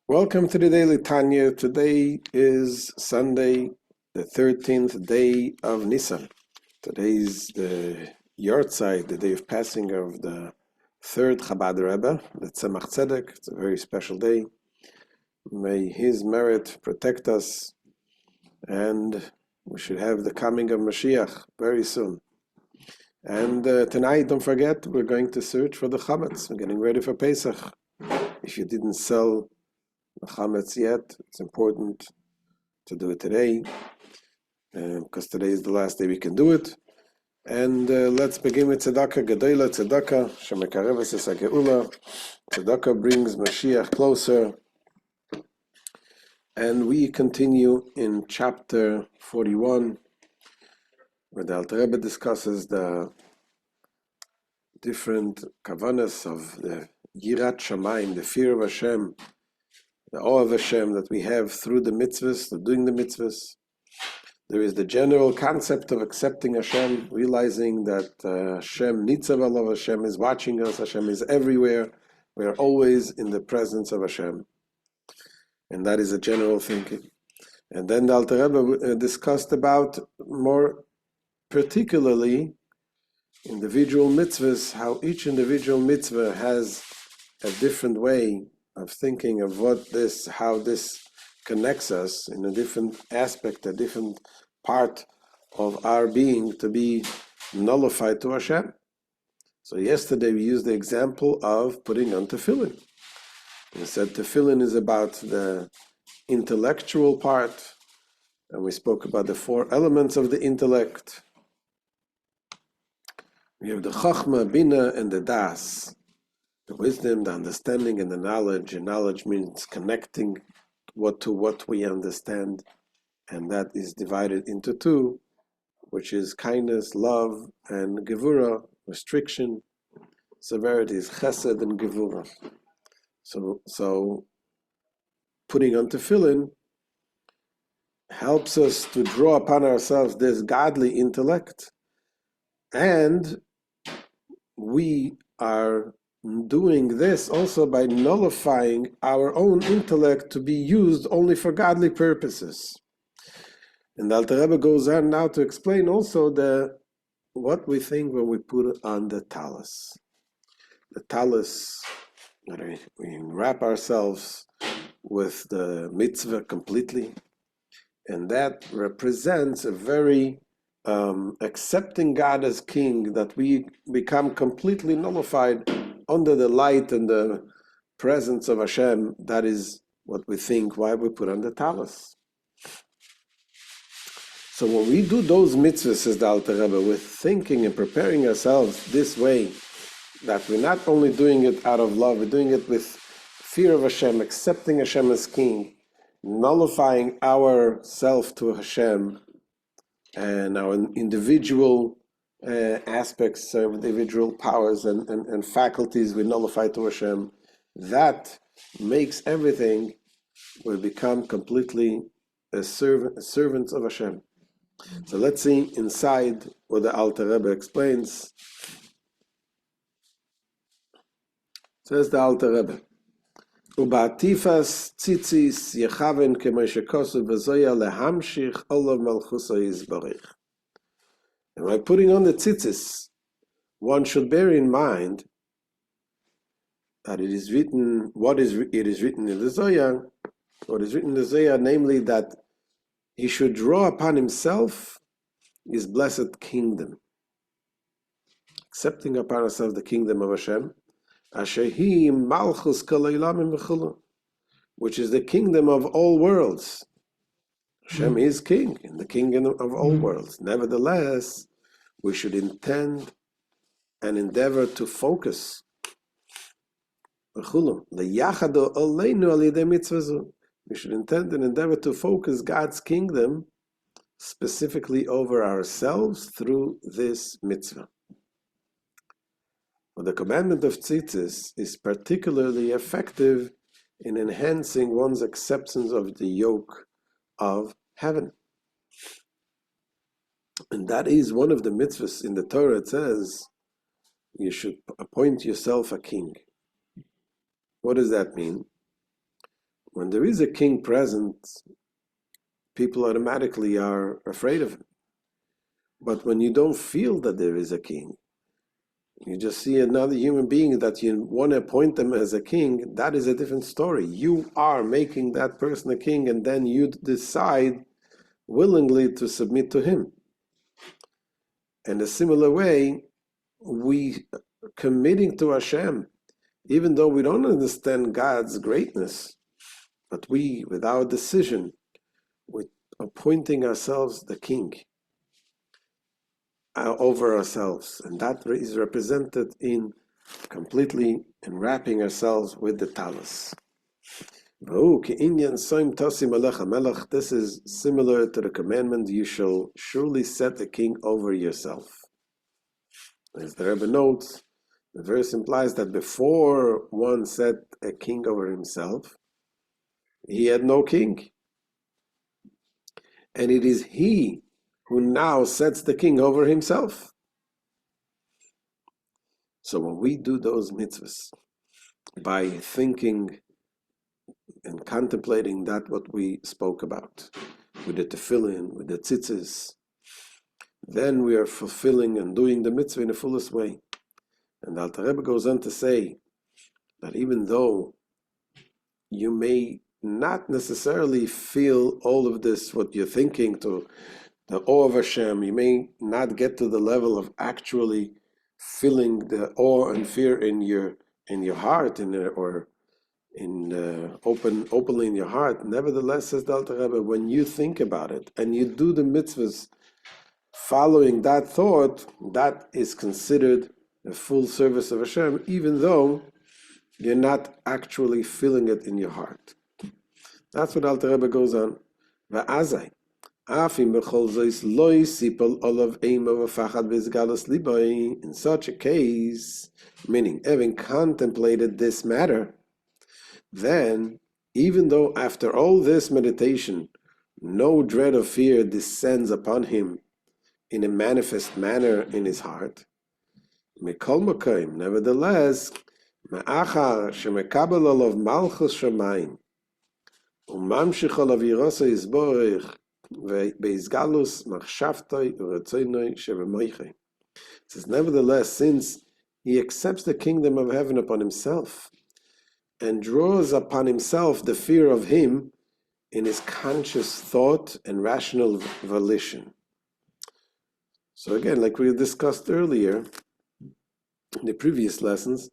Welcome to the Daily Tanya. Today is Sunday, the 13th day of Nisan. Today is the Yortzeit, the day of passing of the third Chabad Rebbe, the Tzemach Tzedek. It's a very special day. May his merit protect us, and we should have the coming of Mashiach very soon. And tonight, don't forget, we're going to search for the chametz. We're getting ready for Pesach. If you didn't sell the chametz yet, it's important to do it today, because today is the last day we can do it. And let's begin with tzedakah, gedola tzedakah, shemekareves es hageula. Tzedakah brings Mashiach closer. And we continue in chapter 41, where the Alter Rebbe discusses the different kavanas of the yirat shamayim, the fear of Hashem, the awe of Hashem that we have through the mitzvahs, the doing the mitzvahs. There is the general concept of accepting Hashem, realizing that Hashem nitzav alav, Hashem is watching us, Hashem is everywhere. We are always in the presence of Hashem. And that is a general thinking. And then the Alter Rebbe discussed about more particularly individual mitzvahs, how each individual mitzvah has a different way of thinking of how this connects us in a different aspect, a different part of our being to be nullified to Hashem. So yesterday we used the example of putting on tefillin. We said tefillin is about the intellectual part, and we spoke about the four elements of the intellect. We have the chachma, bina, and the das. The wisdom, the understanding, and the knowledge. And knowledge means connecting what we understand. And that is divided into two, which is kindness, love, and gevura, restriction. Severity is chesed and gevura. So putting on tefillin helps us to draw upon ourselves this godly intellect. And we are doing this also by nullifying our own intellect to be used only for godly purposes. And the Alter Rebbe goes on now to explain also what we think when we put on the Talis. The Talis, we wrap ourselves with the mitzvah completely, and that represents a very accepting God as King, that we become completely nullified under the light and the presence of Hashem. That is what we think, why we put on the Talis. So when we do those mitzvahs, says the Alter Rebbe, with thinking and preparing ourselves this way, that we're not only doing it out of love, we're doing it with fear of Hashem, accepting Hashem as King, nullifying our self to Hashem, and our individual aspects of individual powers and faculties we nullify to Hashem. That makes everything, we become completely servants of Hashem. So let's see inside what the Alter Rebbe explains. Says the Alter Rebbe, Ubatifas tzitzis yechaven k'meishekosu v'zoya lehamshich olav malchuso yizbarich. And by putting on the tzitzis, one should bear in mind that it is written in the Zohar, what is written in the Zohar, namely that he should draw upon himself his blessed kingdom, accepting upon ourselves the kingdom of Hashem, Ashehi Malchus Kol Olamim V'chulu, which is the kingdom of all worlds. Hashem is king in the kingdom of all worlds. Nevertheless, we should intend and endeavor to focus. We should intend and endeavor to focus God's kingdom specifically over ourselves through this mitzvah. But the commandment of tzitzis is particularly effective in enhancing one's acceptance of the yoke of heaven. And that is one of the mitzvahs in the Torah. It says, you should appoint yourself a king. What does that mean? When there is a king present, people automatically are afraid of him. But when you don't feel that there is a king, you just see another human being that you want to appoint them as a king, that is a different story. You are making that person a king, and then you decide willingly to submit to him. In a similar way, we committing to Hashem, even though we don't understand God's greatness, but we, with our decision, with appointing ourselves the king over ourselves, and that is represented in completely enwrapping ourselves with the Talis. This is similar to the commandment, you shall surely set a king over yourself. As the Rebbe notes, the verse implies that before one set a king over himself, he had no king. And it is he who now sets the king over himself. So when we do those mitzvahs, by thinking and contemplating that what we spoke about, with the tefillin, with the tzitzis, then we are fulfilling and doing the mitzvah in the fullest way. And the Alter Rebbe goes on to say that even though you may not necessarily feel all of this, what you're thinking, to the awe of Hashem, you may not get to the level of actually feeling the awe and fear in your heart, openly in your heart. Nevertheless, says the Alter Rebbe, when you think about it and you do the mitzvahs following that thought, that is considered a full service of Hashem, even though you're not actually feeling it in your heart. That's what Alter Rebbe goes on. In such a case, meaning having contemplated this matter, then, even though after all this meditation, no dread of fear descends upon him in a manifest manner in his heart, nevertheless, Ma'achar shemekabel olav malchus shamayim umamshich olav yirosa yisborich ve'izgalus machshavtoi u'retzoinoi shebemoichei. It says, nevertheless, since he accepts the kingdom of heaven upon himself and draws upon himself the fear of him in his conscious thought and rational volition. So again, like we discussed earlier in the previous lessons,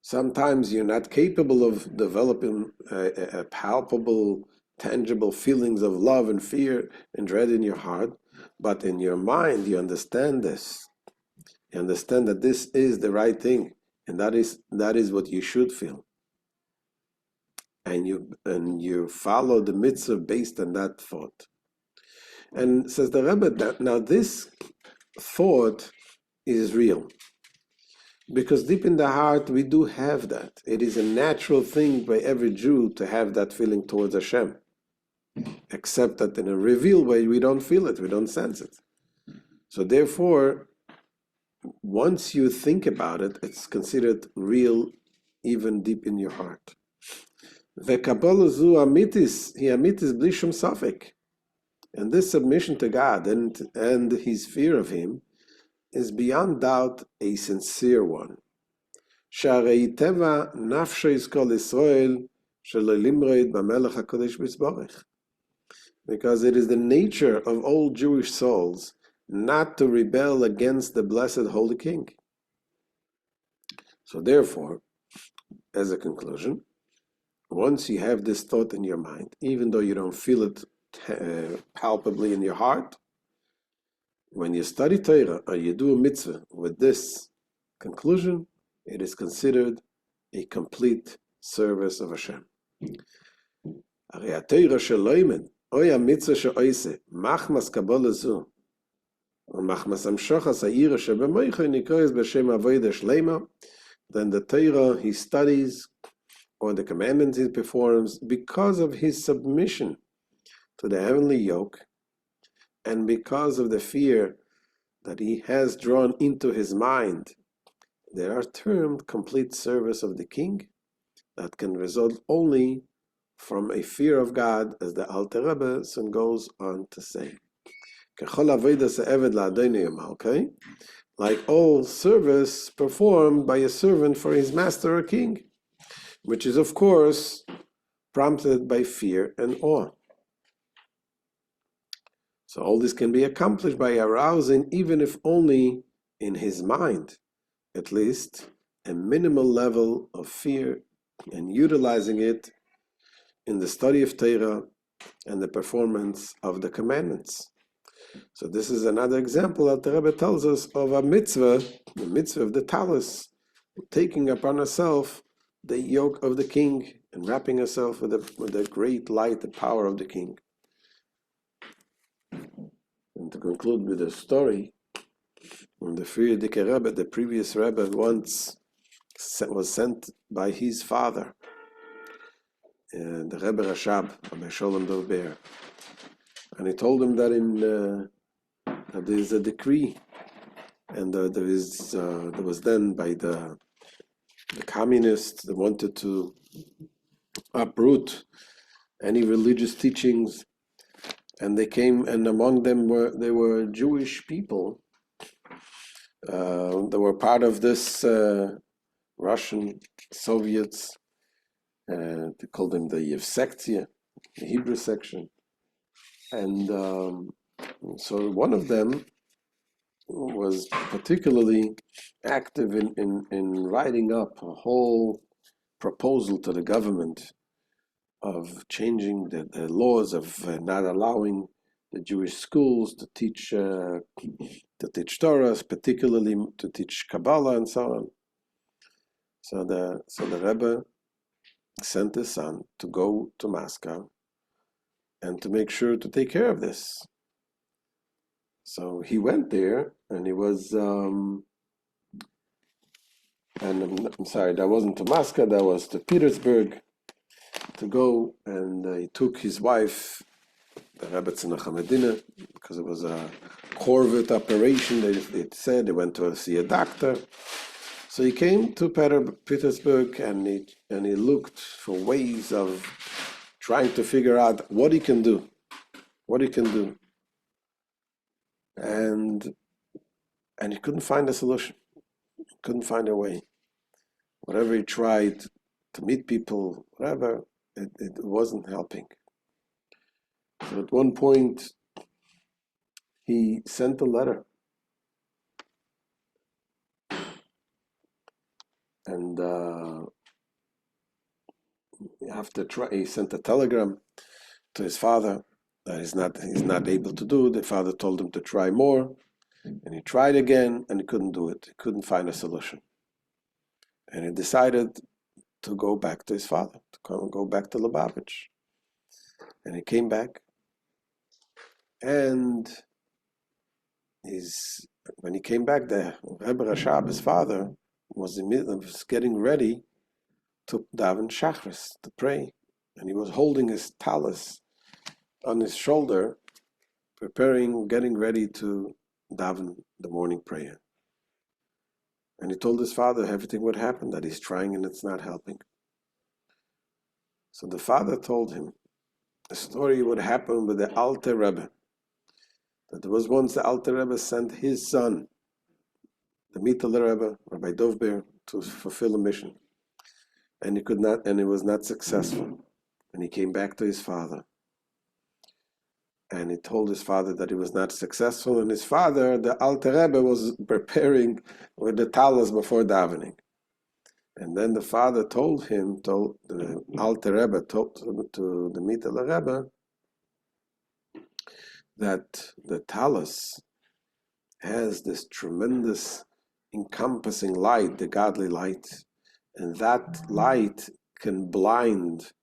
sometimes you're not capable of developing a palpable, tangible feelings of love and fear and dread in your heart, but in your mind you understand this. You understand that this is the right thing, and that is what you should feel. And you follow the mitzvah based on that thought. And says the Rebbe that now this thought is real. Because deep in the heart, we do have that. It is a natural thing by every Jew to have that feeling towards Hashem. Except that in a revealed way, we don't feel it, we don't sense it. So therefore, once you think about it, it's considered real, even deep in your heart. And this submission to God and his fear of him is beyond doubt a sincere one. Because it is the nature of all Jewish souls not to rebel against the blessed Holy King. So therefore, as a conclusion, once you have this thought in your mind, even though you don't feel it palpably in your heart, when you study Torah or you do a mitzvah with this conclusion, it is considered a complete service of Hashem. Then the Torah he studies, or the commandments he performs, because of his submission to the heavenly yoke, and because of the fear that he has drawn into his mind, they are termed complete service of the king, that can result only from a fear of God, as the Alter Rebbe soon goes on to say. Okay? Like all service performed by a servant for his master or king, which is, of course, prompted by fear and awe. So all this can be accomplished by arousing, even if only in his mind, at least, a minimal level of fear, and utilizing it in the study of Torah and the performance of the commandments. So this is another example that the Rebbe tells us of a mitzvah, the mitzvah of the Talis, taking upon herself the yoke of the king and wrapping herself with the great light, the power of the king. And to conclude with a story, when the Frierdiker Rebbe, the previous Rebbe, once was sent by his father, the Rebbe Rashab, Rabbi Shlomo Zalman, and he told him that that there is a decree, and there was then by the communists that wanted to uproot any religious teachings, and they came, and among them were Jewish people that were part of this Russian Soviets. They called them the Yevsektia, the Hebrew section. And so one of them was particularly active in writing up a whole proposal to the government of changing the laws of not allowing the Jewish schools to teach Torah, particularly to teach Kabbalah and so on. So the Rebbe sent his son to go to Moscow and to make sure to take care of this. So he went there, and he was, and I'm sorry, that wasn't to Moscow, that was to Petersburg, to go, and he took his wife, the Rebbe Tzemach Medina, because it was a Corvette operation, they said. They went to see a doctor. So he came to Petersburg, and he looked for ways of trying to figure out what he can do. And he couldn't find a solution. Couldn't find a way. Whatever he tried to meet people, whatever, it wasn't helping. So at one point, he sent a letter. And he sent a telegram to his father that he's not able to do. The father told him to try more, and he tried again, and he couldn't do it. He couldn't find a solution, and he decided to go back to his father, to go back to Lubavitch. And he came back, and when he came back, the Rebbe Rashab, his father, was getting ready to daven Shachris, to pray, and he was holding his Talis on his shoulder, getting ready to daven the morning prayer. And he told his father everything what happened, that he's trying and it's not helping. So the father told him the story would happen with the Alter Rebbe, that there was once the Alter Rebbe sent his son, the Mittel Rebbe, Rabbi Dovber, to fulfill a mission. And he was not successful. And he came back to his father. And he told his father that he was not successful, and his father, the Alter Rebbe, was preparing with the Talis before davening. And then the father told the Alter Rebbe, told to the Mittel Rebbe, that the Talis has this tremendous encompassing light, the godly light, and that light can blind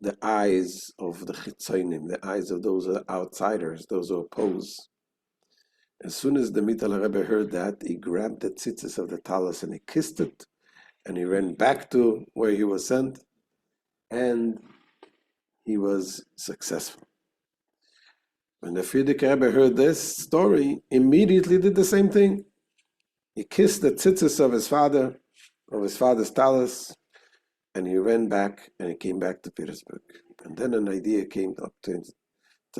the eyes of the chitzonim, the eyes of those outsiders, those who oppose. As soon as the Mittel Rebbe heard that, he grabbed the tzitzis of the Talis and he kissed it, and he ran back to where he was sent, and he was successful. When the Frierdiker Rebbe heard this story, immediately did the same thing. He kissed the tzitzis of his father's Talis, and he ran back, and he came back to Petersburg. And then an idea came up to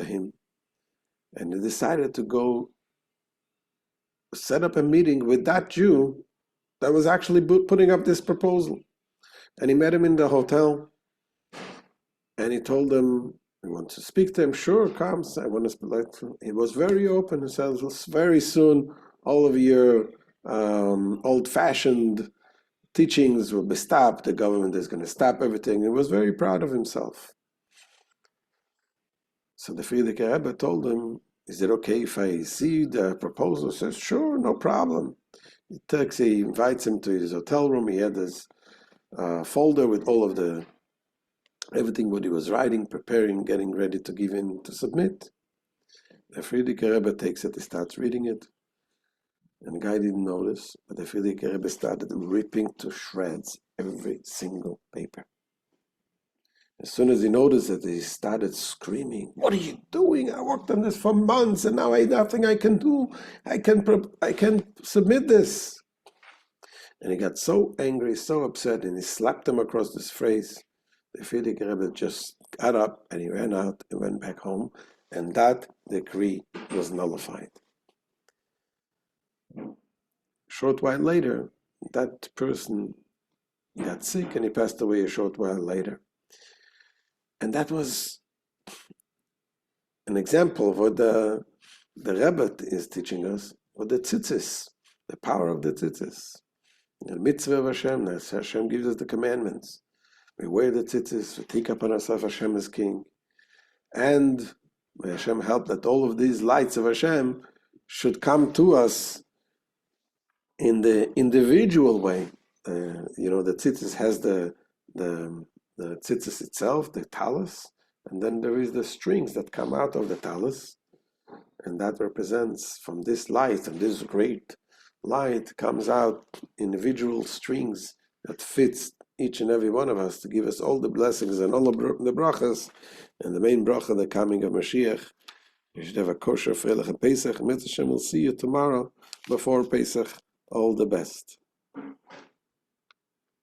him, and he decided to go set up a meeting with that Jew that was actually putting up this proposal. And he met him in the hotel, and he told him, he wants to speak to him. Sure, come. I want to speak. He was very open. He said, very soon, all of your old-fashioned teachings will be stopped. The government is going to stop everything. He was very proud of himself. So the Frierdiker Rebbe told him, is it okay if I see the proposal? He says, sure, no problem. He invites him to his hotel room. He had this folder with all of everything what he was writing, preparing, getting ready to give in to submit. The Frierdiker Rebbe takes it, he starts reading it. And the guy didn't notice, but the Frierdiker Rebbe started ripping to shreds every single paper. As soon as he noticed it, he started screaming, what are you doing? I worked on this for months and now I have nothing I can do. I can submit this. And he got so angry, so upset, and he slapped him across his face. The Frierdiker Rebbe just got up and he ran out and went back home, and that decree was nullified. A short while later, that person got sick and he passed away a short while later. And that was an example of what the Rebbe is teaching us, what the tzitzis, the power of the tzitzis. The mitzvah of Hashem, Hashem gives us the commandments. We wear the tzitzis, we take upon ourselves Hashem as king. And may Hashem help that all of these lights of Hashem should come to us in the individual way. The tzitzis has the tzitzis itself, the Talis, and then there is the strings that come out of the Talis, and that represents from this light, and this great light comes out individual strings that fits each and every one of us to give us all the blessings and all the brachas, and the main bracha, the coming of Mashiach. You should have a kosher freilich and Pesach. Mitzvah Hashem will see you tomorrow before Pesach. All the best.